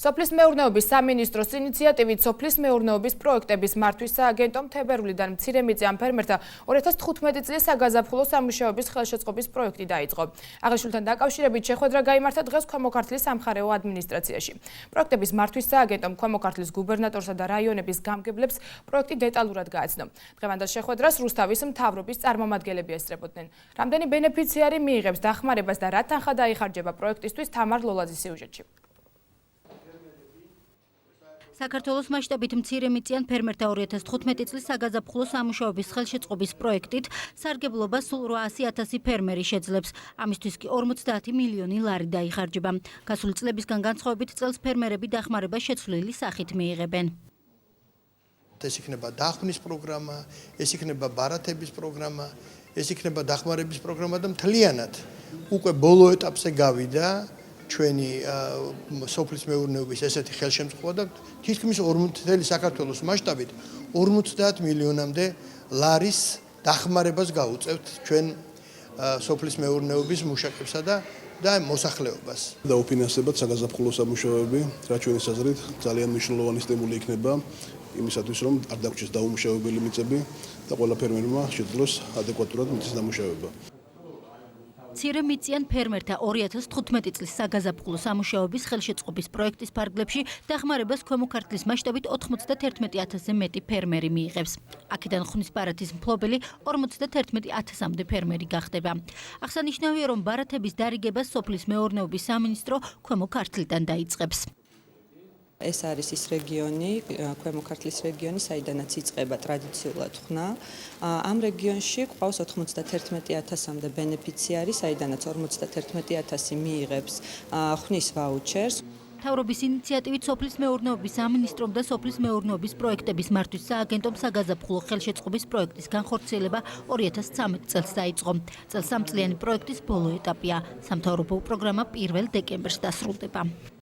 სოფლის მეურნეობის სამინისტროს ინიციატივით სოფლის მეურნეობის პროექტების მართვის სააგენტომ თებერვლიდან მცირემიწიან ფერმერთა 2015 წლის საგაზაფხულო სამუშაოების ხელშეწყობის პროექტი დაიწყო. აღნიშნულთან დაკავშირებით შეხვედრა გაიმართა დღეს ქვემო ქართლის სამხარეო ადმინისტრაციაში. პროექტების მართვის სააგენტომ ქვემო ქართლის გუბერნატორსა და რაიონების გამგებლებს პროექტი დეტალურად გააცნო. დღევანდელ შეხვედრას რუსთავის მთავრობის წარმომადგენლები ესწრებოდნენ. რამდენი ბენეფიციარი მიიღებს დახმარებას და რა თანხა დაიხარჯება პროექტისთვის თამარ ლოლაძის სიუჟეტში. საქართველოს მასშტაბით მცირემიწიან ფერმერთა 2015 წლის საგაზაფხულო სამუშაოების ხელშეწყობის პროექტით სარგებლობა სულ 800,000 ფერმერი შეძლებს. ამისთვის კი 50 მილიონი ლარი დაიხარჯება. გასული წლებისგან განსხვავებით წელს ფერმერები დახმარებას შეცვლილი სახით მიიღებენ. ეს იქნება დახმნის პროგრამა, ეს იქნება ბარათების პროგრამა, ეს იქნება დახმარების პროგრამა და მთლიანად უკვე ბოლო ეტაპზე გავიდა ჩვენი სოფლის მეურნეობის ესეთი ხელშემწყობა და თითქმის საქართველოს მასშტაბით 50 მილიონამდე ლარის დახმარებას გაუწევთ ჩვენ სოფლის მეურნეობის მუშაკებსა და მოსახლეობას. დაუფინანსებად საგაზაფხულო სამუშაოები, რაც ჩვენი აზრით ძალიან მნიშვნელოვანი სტიმული იქნება იმისათვის, რომ არ დაგვრჩეს დაუმუშავებელი მიწები და ყველა ფერმერმა შეძლოს ადეკვატურად მიწის დამუშავება. მცირემიწიან ფერმერთა 2015 წლის საგაზაფხულო სამუშაოების ხელშეწყობის პროექტის ფარგლებში დახმარებას ქვემო ქართლის მასშტაბით 91,000-ზე მეტი ფერმერი მიიღებს. აქედან ხვნის ბარათის მფლობელი 51,000-მდე ფერმერი გახდება. აღსანიშნავია, რომ ბარათების დარიგებას სოფლის მეურნეობის სამინისტრო ქვემო ქართლიდან დაიწყებს. ეს არის ის რეგიონი, ქვემო ქართლის რეგიონი, საიდანაც იწყება ტრადიციულად ხნა. ამ რეგიონში გვყავს 91,000-მდე ბენეფიციარი, საიდანაც 51,000 მიიღებს ხნის ვაუჩერს. მთავრობის ინიციატივით სოფლის მეურნეობის სამინისტრომ და სოფლის მეურნეობის პროექტების მართვის სააგენტომ საგაზაფხულო ხელშეწყობის პროექტის განხორციელება 2013 წელს დაიწყო. წელს 3 წლიანი პროექტის ბოლო ეტაპია. სამთავრობო პროგრამა 1 დეკემბერს დასრულდება.